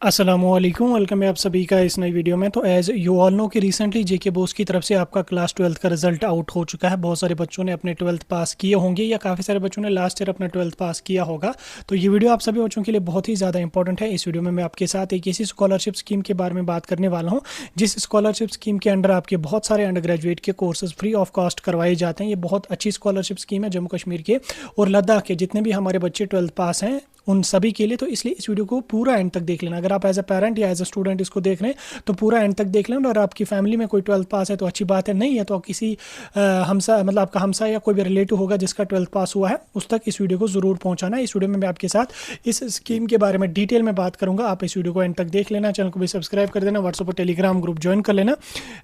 अस्सलामुअलैकुम, वेलकम है आप सभी का इस नई वीडियो में। तो एज़ यू ऑल नो कि रिसेंटली जेके बोस की तरफ से आपका क्लास 12th का रिजल्ट आउट हो चुका है। बहुत सारे बच्चों ने अपने 12th पास किए होंगे या काफ़ी सारे बच्चों ने लास्ट ईयर अपना 12th पास किया होगा। तो ये वीडियो आप सभी बच्चों के लिए बहुत ही ज़्यादा इंपॉर्टेंट है। इस वीडियो में मैं आपके साथ एक ऐसी स्कॉलरशिप स्कीम के बारे में बात करने वाला हूँ जिस स्कॉलरशिप स्कीम के अंडर आपके बहुत सारे अंडर ग्रेजुएट के कोर्सेज फ्री ऑफ कॉस्ट करवाए जाते हैं। ये बहुत अच्छी स्कॉलरशिप स्कीम है जम्मू कश्मीर के और लद्दाख के जितने भी हमारे बच्चे 12th पास हैं उन सभी के लिए। तो इसलिए इस वीडियो को पूरा एंड तक देख लेना। अगर आप एज अ पेरेंट या एज अ स्टूडेंट इसको देख रहे हैं तो पूरा एंड तक देख लेना। और आपकी फैमिली में कोई 12th पास है तो अच्छी बात है, नहीं है तो किसी हमसा मतलब आपका हमसा या कोई भी रिलेटिव होगा जिसका 12th पास हुआ है उस तक इस वीडियो को ज़रूर पहुंचाना है। इस वीडियो में मैं आपके साथ इस स्कीम के बारे में डिटेल में बात करूंगा। आप इस वीडियो को एंड तक देख लेना, चैनल को भी सब्सक्राइब कर देना, व्हाट्सएप और टेलीग्राम ग्रुप ज्वाइन कर लेना,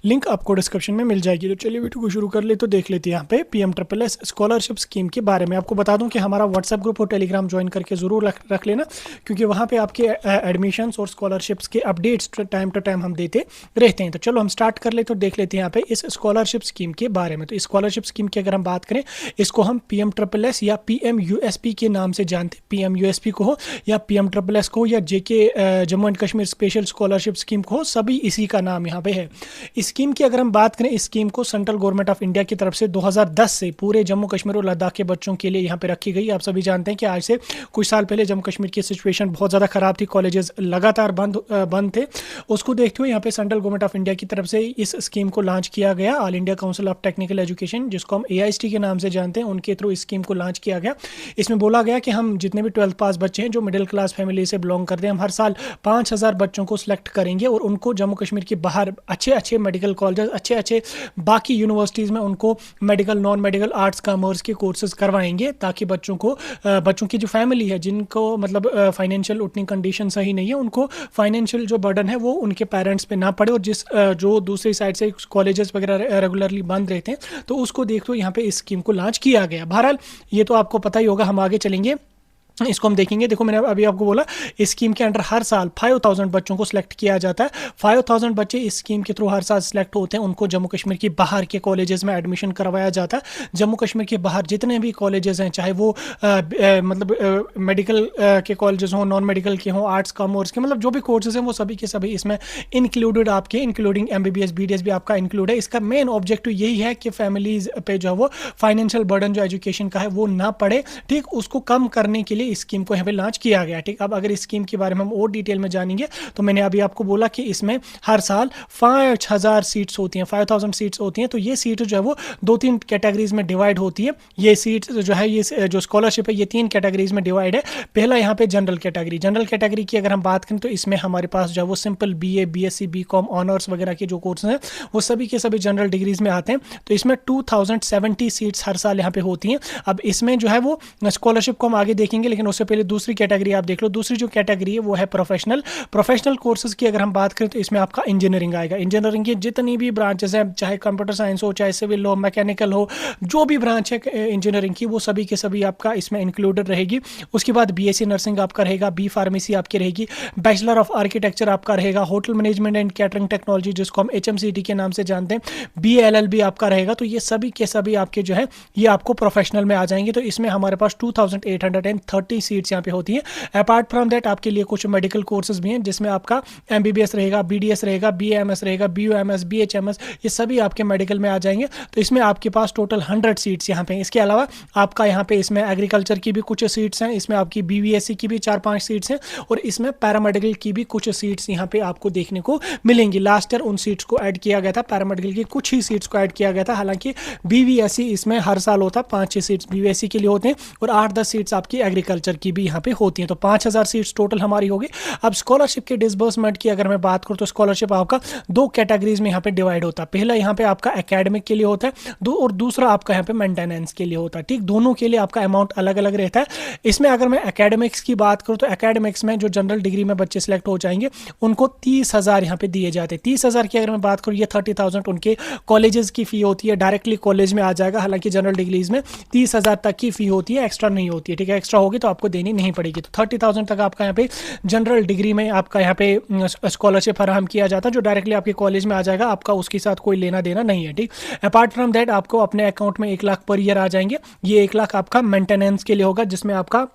लिंक आपको डिस्क्रिप्शन में मिल जाएगी। तो चलिए वीडियो को शुरू कर ले। तो देख लेते हैं यहाँ पे PMSSS स्कॉलरशिप स्कीम के बारे में। आपको बता दूं कि हमारा व्हाट्सएप ग्रुप और टेलीग्राम ज्वाइन करके जरूर रख लेना, क्योंकि वहाँ पे आपके एडमिशन्स और स्कॉलरशिप्स के अपडेट्स टाइम टू टाइम हम देते रहते हैं। तो चलो हम स्टार्ट कर ले। तो देख लेते हैं यहाँ पे इस स्कॉलरशिप स्कीम के बारे में। तो इस स्कॉलरशिप स्कीम की अगर हम बात करें, इसको हम PMSSS या PMUSP के नाम से जानते हैं। PMUSP को हो या PMSSS को या JK Jammu and Kashmir special scholarship scheme को हो, सभी इसी का नाम यहाँ पे है। इस स्कीम की अगर हम बात करें, इस स्कीम को सेंट्रल गवर्नमेंट ऑफ इंडिया की तरफ से 2010 से पूरे जम्मू कश्मीर और लद्दाख के बच्चों के लिए यहाँ पे रखी गई। आप सभी जानते हैं कि आज से कुछ साल पहले जम्मू कश्मीर की सिचुएशन बहुत ज़्यादा ख़राब थी, कॉलेजेस लगातार बंद थे। उसको देखते हुए यहाँ पे सेंट्रल गवर्नमेंट ऑफ इंडिया की तरफ से इस स्कीम को लॉन्च किया गया। All India council of technical education, जिसको हम AIST के नाम से जानते हैं, उनके थ्रू इस स्कीम को लॉन्च किया गया। इसमें बोला गया कि हम जितने भी 12th पास बच्चे हैं जो मिडिल क्लास फैमिली से बिलोंग करते हैं, हम हर साल 5000 बच्चों को सिलेक्ट करेंगे और उनको जम्मू कश्मीर के बाहर अच्छे अच्छे मेडिकल कॉलेज, अच्छे अच्छे बाकी यूनिवर्सिटीज़ में उनको medical, non medical, arts, commerce के कोर्सेज करवाएंगे, ताकि बच्चों की जो फैमिली है जिनको मतलब फाइनेंशियल उतनी कंडीशन सही नहीं है, उनको फाइनेंशियल जो बर्डन है वो उनके पेरेंट्स पे ना पड़े। और जो दूसरी साइड से कॉलेजेस वगैरह रेगुलरली बंद रहते हैं तो उसको देखते हुए यहाँ पे इस स्कीम को लॉन्च किया गया। बहरहाल ये तो आपको पता ही होगा, हम आगे चलेंगे इसको हम देखेंगे। देखो मैंने अभी आपको बोला इस स्कीम के अंडर हर साल 5000 बच्चों को सिलेक्ट किया जाता है। 5000 बच्चे इस स्कीम के थ्रू हर साल सिलेक्ट होते हैं, उनको जम्मू कश्मीर के बाहर के कॉलेजेस में एडमिशन करवाया जाता है। जम्मू कश्मीर के बाहर जितने भी कॉलेजेस हैं, चाहे वो मतलब मेडिकल के कॉलेजेस हों, नॉन मेडिकल के हों, आर्ट्स कॉमर्स के, मतलब जो भी कोर्सेज हैं वो सभी के सभी इसमें इंक्लूडेड आपके, इंक्लूडिंग MBBS BDS भी आपका इंक्लूड है। इसका मेन ऑब्जेक्टिव यही है कि फैमिलीज पे जो है वो फाइनेंशियल बर्डन जो एजुकेशन का है वो ना पड़े, ठीक, उसको कम करने के लिए इस स्कीम को यहाँ पे लॉन्च किया गया। ठीक, अब अगर इस स्कीम के बारे में हम और डिटेल में जानेंगे तो मैंने अभी आपको बोला कि इसमें हर साल 5000 सीट्स होती हैं, 5000 सीट्स होती हैं। तो ये सीट जो है वो 2-3 कैटेगरीज में डिवाइड होती है। ये सीट्स जो है, ये जो स्कॉलरशिप है, ये 3 कैटेगरीज में डिवाइड है। पहला यहाँ पे जनरल कैटेगरी। जनरल कैटेगरी की अगर हम बात करें तो इसमें हमारे पास जो है वो simple BA BSc BCom honours वगैरह के जो कोर्स हैं वो सभी के सभी जनरल डिग्रीज में आते हैं। तो इसमें 2070 सीट्स हर साल यहाँ पे होती हैं। अब इसमें जो है वो स्कॉलरशिप को हम आगे देखेंगे, लेकिन उससे पहले दूसरी कैटेगरी आप देख लो। दूसरी जो कैटेगरी है वो है प्रोफेशनल कोर्सेज की अगर हम बात करें तो इसमें आपका इंजीनियरिंग आएगा। इंजीनियरिंग की जितनी भी ब्रांचेस हैं, चाहे कंप्यूटर साइंस हो, चाहे सिविल हो, मैकेनिकल हो, जो भी ब्रांच है इंजीनियरिंग की, वो सभी के सभी आपका इसमें इंक्लूडेड रहेगी। उसके बाद BSc नर्सिंग आपका रहेगा, B फार्मेसी आपकी रहेगी, बैचलर ऑफ आर्किटेक्चर आपका रहेगा, hotel management and catering technology जिसको हम HMCT के नाम से जानते हैं, BA LLB आपका रहेगा। तो ये सभी के सभी आपके जो है ये आपको प्रोफेशनल में आ जाएंगे। तो इसमें हमारे पास 2830 सीट्स यहाँ पे होती हैं। अपार्ट फ्रॉम दैट आपके लिए कुछ मेडिकल कोर्सेज भी हैं जिसमें आपका MBBS रहेगा, BDS रहेगा, BAMS रहेगा, BUMS, BHMS, ये सभी आपके मेडिकल में आ जाएंगे। तो इसमें आपके पास टोटल 100 सीट्स यहाँ पे। इसके अलावा आपका यहाँ पे इसमें एग्रीकल्चर की भी कुछ सीट्स हैं, इसमें आपकी BVSC की भी 4-5 सीट्स हैं और इसमें पैरामेडिकल की भी कुछ सीट्स यहाँ पे आपको देखने को मिलेंगी। लास्ट ईयर उन सीट्स को ऐड किया गया था, पैरामेडिकल की कुछ ही सीट्स को ऐड किया गया था। हालांकि BVSC इसमें हर साल होता है, 5-6 सीट्स BVSC के लिए होते हैं और 8-10 सीट्स आपकी एग्रीकल्चर की भी यहाँ पे होती हैं। तो 5000 सीट्स टोटल हमारी होगी। अब स्कॉलरशिप के डिसबर्समेंट की अगर मैं बात करूँ तो स्कॉलरशिप आपका 2 कैटेगरीज में यहाँ पे डिवाइड होता है। पहला यहाँ पे आपका एकेडमिक के लिए होता है और दूसरा आपका यहाँ पे मेंटेनेंस के लिए होता है। ठीक, दोनों के लिए आपका अमाउंट अलग अलग रहता है। इसमें अगर मैं एकेडमिक्स की बात करूँ तो एकेडमिक्स में जो जनरल डिग्री में बच्चे सिलेक्ट हो जाएंगे उनको 30,000 यहाँ पे दिए जाते हैं। 30,000 की अगर मैं बात करूँ, ये 30,000 उनके कॉलेजेस की फी होती है, डायरेक्टली कॉलेज में आ जाएगा। हालांकि जनरल डिग्रीज में 30,000 तक की फी होती है, एक्स्ट्रा नहीं होती है। ठीक है, एक्स्ट्रा होगी तो आपको देनी नहीं पड़ेगी। तो 30,000 तक आपका यहाँ पे जनरल डिग्री में आपका यहाँ पे स्कॉलरशिप फराहम किया जाता है, जो डायरेक्टली आपके कॉलेज में आ जाएगा, आपका उसके साथ कोई लेना देना नहीं है। ठीक, अपार्ट फ्रॉम दैट आपको अपने अकाउंट में 1 लाख पर ईयर आ जाएंगे। ये 1 लाख आपका मेंटेनेंस के लिए होगा, जिसमें आपका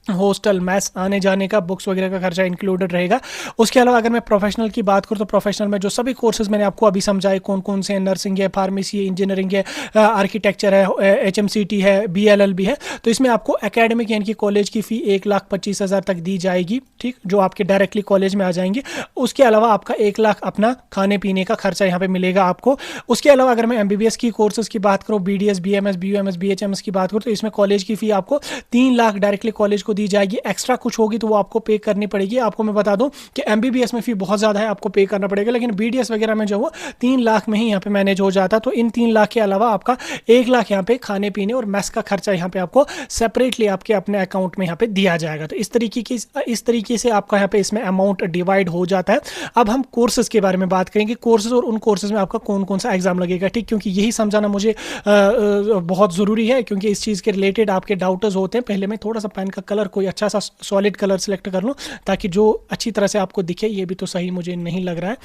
हॉस्टल मैस आने जाने का बुक्स वगैरह का खर्चा इंक्लूडेड रहेगा। उसके अलावा अगर मैं प्रोफेशनल की बात करूँ तो प्रोफेशनल में जो सभी कोर्सेज मैंने आपको अभी समझाए कौन कौन से, नर्सिंग है, फार्मेसी है, इंजीनियरिंग है, आर्किटेक्चर है, HMCT है, BLLB है, तो इसमें आपको एकेडमिक यानी कि कॉलेज की फ़ी 1,25,000 तक दी जाएगी, ठीक, जो आपके डायरेक्टली कॉलेज में आ जाएंगे। उसके अलावा आपका 1,00,000 अपना खाने पीने का खर्चा यहाँ पे मिलेगा आपको। उसके अलावा अगर मैं MBBS की कोर्सेज की बात करूँ, BDS, BMS, BUMS, BHMS की बात करूँ, तो इसमें कॉलेज की फ़ी आपको 3,00,000 डायरेक्टली कॉलेज को दी जाएगी। एक्स्ट्रा कुछ होगी तो वो आपको पे करनी पड़ेगी। आपको मैं बता दूं कि MBBS में फी बहुत ज़्यादा है, आपको पे करना पड़ेगा, लेकिन BDS वगैरह में जो वो 3,00,000 में ही यहाँ पे मैनेज हो जाता। तो इन 3,00,000 के अलावा आपका 1,00,000 यहाँ पे खाने पीने और मेस का खर्चा यहाँ पे आपको सेपरेटली आपके अपने अकाउंट में यहाँ पे दिया जाएगा। तो इस तरीके से आपका यहाँ पे इसमें अमाउंट डिवाइड हो जाता है। अब हम कोर्सेज के बारे में बात करेंगे, कोर्सेज और उन कोर्सेज में आपका कौन कौन सा एग्जाम लगेगा, ठीक, क्योंकि यही समझाना मुझे बहुत ज़रूरी है, क्योंकि इस चीज़ के रिलेटेड आपके डाउटर्स होते हैं। पहले मैं थोड़ा सा पेन का कलर कोई अच्छा सा सॉलिड कलर सेलेक्ट कर लूँ ताकि जो अच्छी तरह से आपको दिखे। ये भी तो सही मुझे नहीं लग रहा है,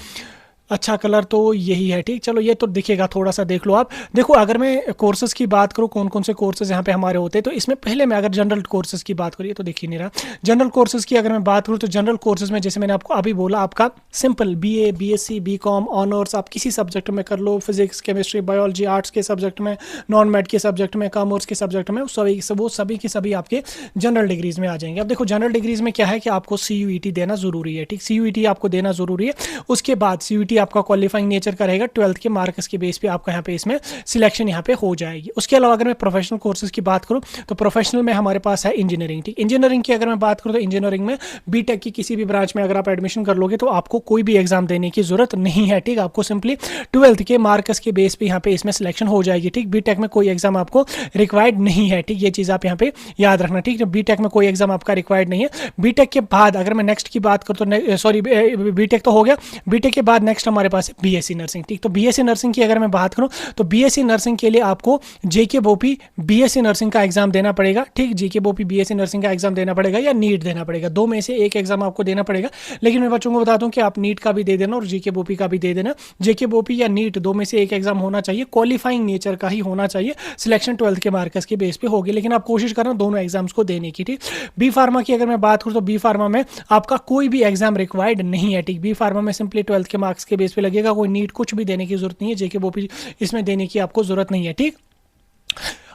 अच्छा कलर तो यही है, ठीक, चलो ये तो दिखेगा, थोड़ा सा देख लो आप। देखो अगर मैं कोर्सेज की बात करूँ कौन कौन से कोर्सेज यहाँ पे हमारे होते हैं, तो इसमें पहले मैं अगर जनरल कोर्सेज की बात करूँ, ये तो दिख ही नहीं रहा। जनरल कोर्सेज की अगर मैं बात करूँ तो जनरल कोर्सेज में जैसे मैंने आपको अभी बोला, आपका simple BA, BSc, BCom, honours आप किसी सब्जेक्ट में कर लो, फिजिक्स, केमिस्ट्री, बायोलॉजी, आर्ट्स के सब्जेक्ट में, नॉन मैथ के सब्जेक्ट में, कॉमर्स के सब्जेक्ट में, वो सभी के सभी आपके जनरल डिग्रीज में आ जाएंगे। अब देखो जनरल डिग्रीज में क्या है कि आपको CUET देना जरूरी है, ठीक, CUET आपको देना जरूरी है। उसके बाद CUET आपका क्वालिफाइंग नेचर का रहेगा, 12th के मार्क्स के बेस पे आपका यहाँ पे इसमें सिलेक्शन यहाँ पे हो जाएगी। उसके अलावा अगर मैं प्रोफेशनल कोर्सेज की बात करूँ तो प्रोफेशनल में हमारे पास है इंजीनियरिंग, ठीक, इंजीनियरिंग की अगर मैं बात करूँ तो इंजीनियरिंग में BTech की किसी भी ब्रांच में अगर आप एडमिशन कर लोगे तो आपको कोई भी एग्जाम देने की जरूरत नहीं है, ठीक, आपको सिंपली 12th के मार्क्स के बेस पे यहाँ पे इसमें सिलेक्शन हो जाएगी, ठीक। BTech में कोई एग्जाम आपको रिक्वायर्ड नहीं है, ठीक, ये चीज़ आप यहाँ पे याद रखना, ठीक, BTech में कोई एग्जाम आपका रिक्वायर्ड नहीं है। BTech के बाद अगर मैं नेक्स्ट की बात करूँ तो सॉरी BTech तो हो गया, BTech के बाद नेक्स्ट हमारे पास है BSc नर्सिंग, ठीक, तो BSc नर्सिंग की अगर मैं बात करूं तो BSc नर्सिंग के लिए आपको JK BOP BSc नर्सिंग का एग्जाम देना पड़ेगा, ठीक, JK BOP BSc नर्सिंग का एग्जाम देना पड़ेगा या नीट देना पड़ेगा, दो में से एक एग्जाम आपको देना पड़ेगा। लेकिन मैं बच्चों को बता दूं कि आप नीट का भी दे देना और JK BOP का भी दे देना। JK BOP या नीट दो में से एक एग्जाम होना चाहिए, क्वालिफाइंग नेचर का ही होना चाहिए, सिलेक्शन 12th के मार्क्स के बेस पे होगी, लेकिन आप कोशिश करना दोनों एग्जाम्स को देने की, ठीक। बी फार्मा की अगर मैं बात करूँ तो बी फार्मा में आपका कोई भी एग्जाम रिक्वायर्ड नहीं है, ठीक, बी फार्मा में सिंपली 12th के मार्क्स के बेस पे लगेगा, कोई नीट कुछ भी देने की जरूरत नहीं है, JK BOP इसमें देने की आपको जरूरत नहीं है, ठीक।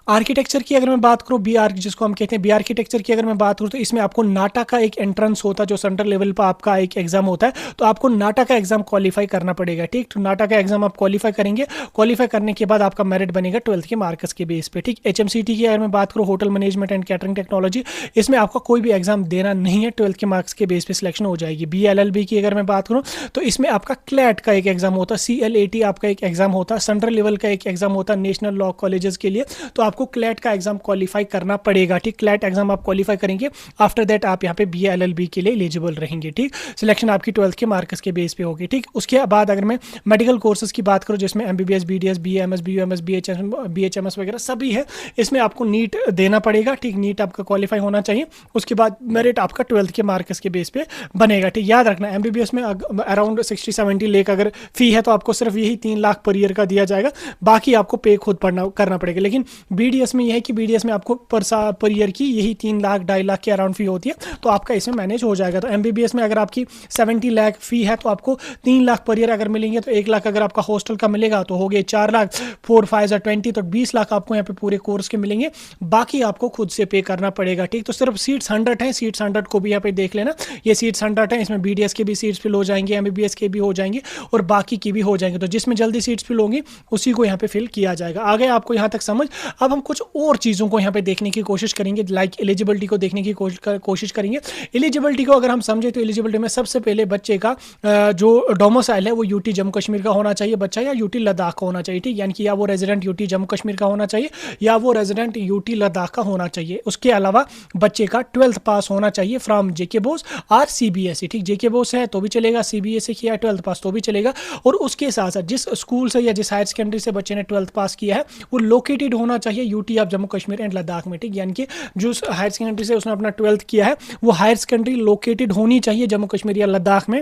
आर्किटेक्चर की अगर मैं बात करूँ, बी आर्क जिसको हम कहते हैं, बी आर्किटेक्चर की अगर मैं बात करूँ तो इसमें आपको नाटा का एक एंट्रेंस होता है, जो सेंट्रल लेवल पर आपका एक एग्जाम होता है, तो आपको नाटा का एग्जाम क्वालिफाई करना पड़ेगा, ठीक, तो नाटा का एग्जाम आप क्वालिफाई करेंगे, क्वालिफाई करने के बाद आपका मेरिट बनेगा 12th के मार्क्स के बेस पे, ठीक। HMCT की अगर मैं बात करूँ, hotel management and catering technology, इसमें आपका कोई भी एग्जाम देना नहीं है, 12th के मार्क्स के बेस पे सिलेक्शन हो जाएगी। BLLB की अगर मैं बात करूँ तो इसमें आपका क्लैट का एक एग्जाम होता है, CLAT आपका एक एग्जाम होता है, सेंट्रल लेवल का एक एग्जाम होता है नेशनल लॉ कॉलेजेस के लिए, तो आपको क्लैट का एग्जाम क्वालिफाई करना पड़ेगा, ठीक, क्लैट एग्जाम आप क्वालिफाई करेंगे, आफ्टर दैट आप यहाँ पे BLLB के लिए एलिजिबल रहेंगे, ठीक, सिलेक्शन आपकी 12th के मार्क्स के बेस पे होगी, ठीक। उसके बाद अगर मैं मेडिकल कोर्सेज की बात करूँ जिसमें MBBS, BDS, BAMS, BUMS, BHMS वगैरह सभी है, इसमें आपको नीट देना पड़ेगा, ठीक, नीट आपका क्वालिफाई होना चाहिए। उसके बाद मेरिट आपका 12th के मार्क्स के बेस पे बनेगा, ठीक। याद रखना MBBS में अराउंड 60-70 लाख अगर फी है तो आपको सिर्फ यही 3 लाख पर ईयर का दिया जाएगा, बाकी आपको पे खुद करना पड़ेगा। लेकिन BDS में यह है कि BDS में आपको पर ईयर की यही 3 लाख 2.5 लाख के अराउंड फी होती है, तो आपका इसमें मैनेज हो जाएगा। तो MBBS में अगर आपकी 70 लाख फी है तो आपको 3 लाख पर ईयर अगर मिलेंगे, तो 1 लाख अगर आपका हॉस्टल का मिलेगा तो हो गए 4 लाख, 4 5 20, तो 20 लाख आपको यहाँ पे पूरे कोर्स के मिलेंगे, बाकी आपको खुद से पे करना पड़ेगा, ठीक। तो सिर्फ सीट्स 100 हैं, सीट्स 100 को भी यहाँ पे देख लेना, ये सीट्स 100 हैं, इसमें BDS के भी सीट्स फिल हो जाएंगे, MBBS के भी हो जाएंगे और बाकी की भी हो जाएंगे, तो जिसमें जल्दी सीट्स फिल होंगी उसी को यहाँ पे फिल किया जाएगा। आगे आपको यहाँ तक समझ। अब हम कुछ और चीज़ों को यहाँ पे देखने की कोशिश करेंगे, लाइक एलिजिबिलिटी को देखने की कोशिश करेंगे। एलिजिबिलिटी को अगर हम समझे तो एलिजिबिलिटी में सबसे पहले बच्चे का जो डोमिसाइल है वो UT जम्मू कश्मीर का होना चाहिए बच्चा, या UT लद्दाख का होना चाहिए, ठीक, यानी कि या वो रेजिडेंट UT जम्मू कश्मीर का होना चाहिए या वो रेजिडेंट UT लद्दाख का होना चाहिए। उसके अलावा बच्चे का 12th पास होना चाहिए फ्रॉम JK बोस और CBSE, ठीक, JK बोस है तो भी चलेगा, CBSE किया 12th पास तो भी चलेगा, और उसके साथ साथ जिस स्कूल से या जिस हायर सेकेंडरी से बच्चे ने 12th पास किया है वो लोकेटेड होना चाहिए UT of Jammu Kashmir and Ladakh में, ठीक, यानी कि जो हायर सेकेंडरी से उसने अपना 12th किया है वो हायर सेकेंडरी लोकेटेड होनी चाहिए जम्मू कश्मीर या लद्दाख में,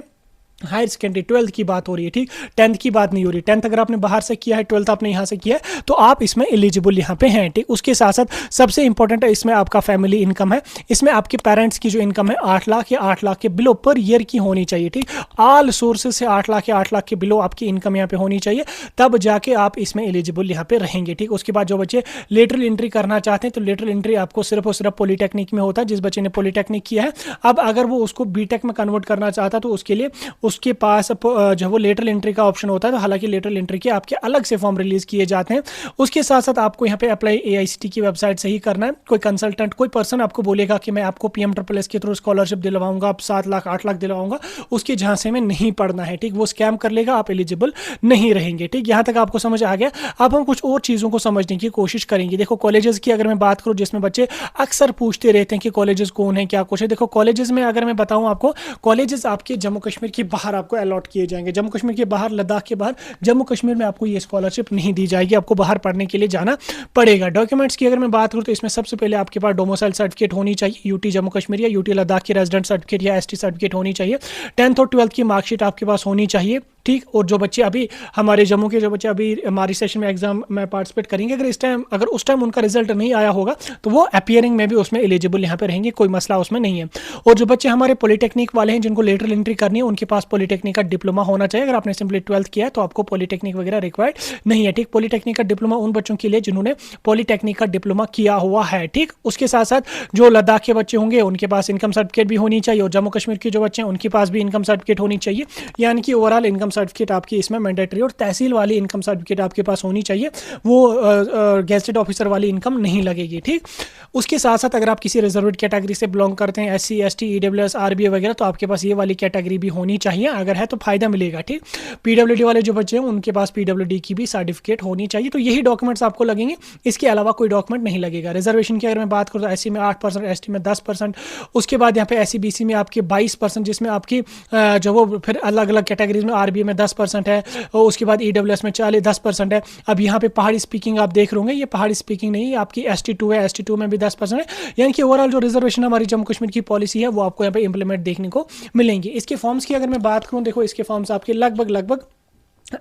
हायर सेकेंडरी 12th की बात हो रही है, ठीक, 10th की बात नहीं हो रही। 10th अगर आपने बाहर से किया है, 12th आपने यहाँ से किया है, तो आप इसमें एलिजिबल यहाँ पे हैं, ठीक। उसके साथ साथ सबसे इंपॉर्टेंट है इसमें आपका फैमिली इनकम है। इसमें आपके पेरेंट्स की जो इनकम है 8 लाख या 8 लाख के बिलो पर ईयर की होनी चाहिए, ठीक। ऑल सोर्सेज से 8 लाख या 8 लाख के बिलो आपकी इनकम यहाँ पे होनी चाहिए, तब जाके आप इसमें एलिजिबल यहाँ पे रहेंगे, ठीक। उसके बाद जो बच्चे लेटरल एंट्री करना चाहते हैं, तो लेटरल एंट्री आपको सिर्फ और सिर्फ पॉलीटेक्निक में होता है। जिस बच्चे ने पॉलीटेक्निक किया है, अब अगर वो उसको बीटेक में कन्वर्ट करना चाहता है, तो उसके लिए उसके पास जो वो लेटरल एंट्री का ऑप्शन होता है। तो हालांकि लेटरल एंट्री के आपके अलग से फॉर्म रिलीज किए जाते हैं। उसके साथ साथ आपको यहाँ पे अप्लाई एआईसीटी की वेबसाइट से ही करना है। कोई कंसल्टेंट, कोई पर्सन आपको बोलेगा कि मैं आपको पीएमएसएस के थ्रू स्कॉलरशिप दिलवाऊंगा, आप 7 लाख 8 लाख दिलवाऊंगा, उसके झांसे में नहीं पड़ना है, ठीक। वो स्कैम कर लेगा, आप एलिजिबल नहीं रहेंगे, ठीक। यहाँ तक आपको समझ आ गया। अब हम कुछ और चीज़ों को समझने की कोशिश करेंगे। देखो कॉलेजेस की अगर मैं बात करूँ, जिसमें बच्चे अक्सर पूछते रहते हैं कि कॉलेजेस कौन है, क्या कुछ है। देखो कॉलेजेस में अगर मैं बताऊँ आपको, कॉलेजेस आपके जम्मू कश्मीर के बाहर आपको अलॉट किए जाएंगे। जम्मू कश्मीर के बाहर, लद्दाख के बाहर, जम्मू कश्मीर में आपको ये स्कॉलरशिप नहीं दी जाएगी, आपको बाहर पढ़ने के लिए जाना पड़ेगा। डॉक्यूमेंट्स की अगर मैं बात करूँ, तो इसमें सबसे पहले आपके पास डोमिसाइल सर्टिफिकेट होनी चाहिए, यूटी जम्मू कश्मीर या यूटी लद्दाख की रेजिडेंट सर्टिफिकेट या एसटी सर्टिफिकेट होनी चाहिए। 10th और 12th की मार्कशीट आपके पास होनी चाहिए, ठीक। और जो बच्चे अभी हमारे जम्मू के जो बच्चे अभी हमारी सेशन में एग्जाम में पार्टिसिपेट करेंगे, अगर उस टाइम उनका रिजल्ट नहीं आया होगा, तो वो अपीयरिंग में भी उसमें एलिजिबल यहाँ पे रहेंगे, कोई मसला उसमें नहीं है। और जो बच्चे हमारे पॉलीटेक्निक वाले हैं, जिनको लेटरल एंट्री करनी है, उनके पास पॉलीटेक्निक का डिप्लोमा होना चाहिए। अगर आपने सिंपली 12th किया है, तो आपको पॉलीटेक्निक वगैरह रिक्वायर्ड नहीं है, ठीक। पॉलीटेक्निक का डिप्लोमा उन बच्चों के लिए जिन्होंने पॉलीटेक्निक का डिप्लोमा किया हुआ है, ठीक। उसके साथ साथ जो लद्दाख के बच्चे होंगे, उनके पास इनकम सर्टिफिकेट भी होनी चाहिए, और जम्मू कश्मीर के जो बच्चे हैं, उनके पास भी इनकम सर्टिफिकेट होनी चाहिए। यानी कि ओवरऑल इनकम सर्टिफिकेट आपकी इसमें मैंडेटरी, और तहसील वाली इनकम सर्टिफिकेट आपके पास होनी चाहिए, वो गेजेटेड ऑफिसर वाली इनकम नहीं लगेगी, ठीक। उसके साथ साथ अगर आप किसी रिजर्वेड कैटेगरी से बिलोंग करते हैं, एससी एसटी ईडब्ल्यूएस आरबीए वगैरह, तो आपके पास ये वाली कैटेगरी भी होनी चाहिए। अगर है तो फायदा मिलेगा, ठीक। पीडब्ल्यूडी वाले जो बच्चे हैं, उनके पास पीडब्ल्यूडी की भी सर्टिफिकेट होनी चाहिए। तो यही डॉक्यूमेंट्स आपको लगेंगे, इसके अलावा कोई डॉक्यूमेंट नहीं लगेगा। रिजर्वेशन की अगर मैं बात करूँ, तो एससी में 8%, एसटी में 10%, उसके बाद यहाँ पे एससी बीसी में आपके 22%, जिसमें आपकी जो वो फिर अलग अलग कैटेगरीज में आरबीए में 10% है, और उसके बाद ईडब्ल्यूएस में 10% है। अब यहाँ पे पहाड़ी स्पीकिंग आप देख रहे होंगे, ये पहाड़ी स्पीकिंग नहीं है, आपकी ST2 है, ST2 में भी 10% है। यानी कि ओवरऑल जो रिजर्वेशन हमारी जम्मू कश्मीर की पॉलिसी है, वो आपको यहाँ पे इंप्लीमेंट देखने को मिलेंगे। इसके फॉर्म्स की अगर मैं बात करूँ, देखो इसके फॉर्म्स आपके लगभग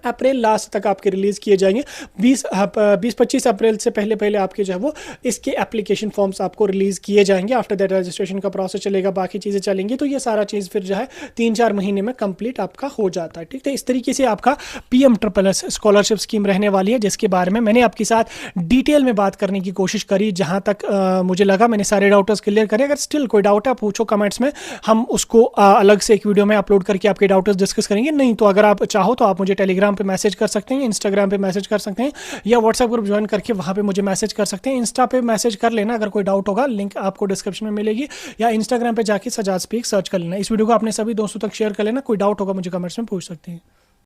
अप्रैल लास्ट तक आपके रिलीज़ किए जाएंगे। 20-25 अप्रैल से पहले आपके जो है वो इसके एप्लीकेशन फॉर्म्स आपको रिलीज़ किए जाएंगे। आफ्टर दैट रजिस्ट्रेशन का प्रोसेस चलेगा, बाकी चीज़ें चलेंगी, तो ये सारा चीज़ फिर जो है 3-4 महीने में कंप्लीट आपका हो जाता है, ठीक है। इस तरीके से आपका PMSSS स्कॉलरशिप स्कीम रहने वाली है, जिसके बारे में मैंने आपके साथ डिटेल में बात करने की कोशिश करी। जहाँ तक मुझे लगा मैंने सारे डाउट्स क्लियर करे। अगर स्टिल कोई डाउट है, पूछो कमेंट्स में, हम उसको अलग से एक वीडियो में अपलोड करके आपके डाउट्स डिस्कस करेंगे। नहीं तो अगर आप चाहो तो आप मुझे टेलीग्राम पे मैसेज कर सकते हैं, इंस्टाग्राम पे मैसेज कर सकते हैं, या व्हाट्सएप ग्रुप ज्वाइन करके वहां पे मुझे मैसेज कर सकते हैं। इंस्टा पे मैसेज कर लेना अगर कोई डाउट होगा, लिंक आपको डिस्क्रिप्शन में मिलेगी, या इंस्टाग्राम पे जाके सजाद स्पीक सर्च कर लेना। इस वीडियो को अपने सभी दोस्तों तक शेयर कर लेना। कोई डाउट होगा मुझे कमेंट्स में पूछ सकते हैं।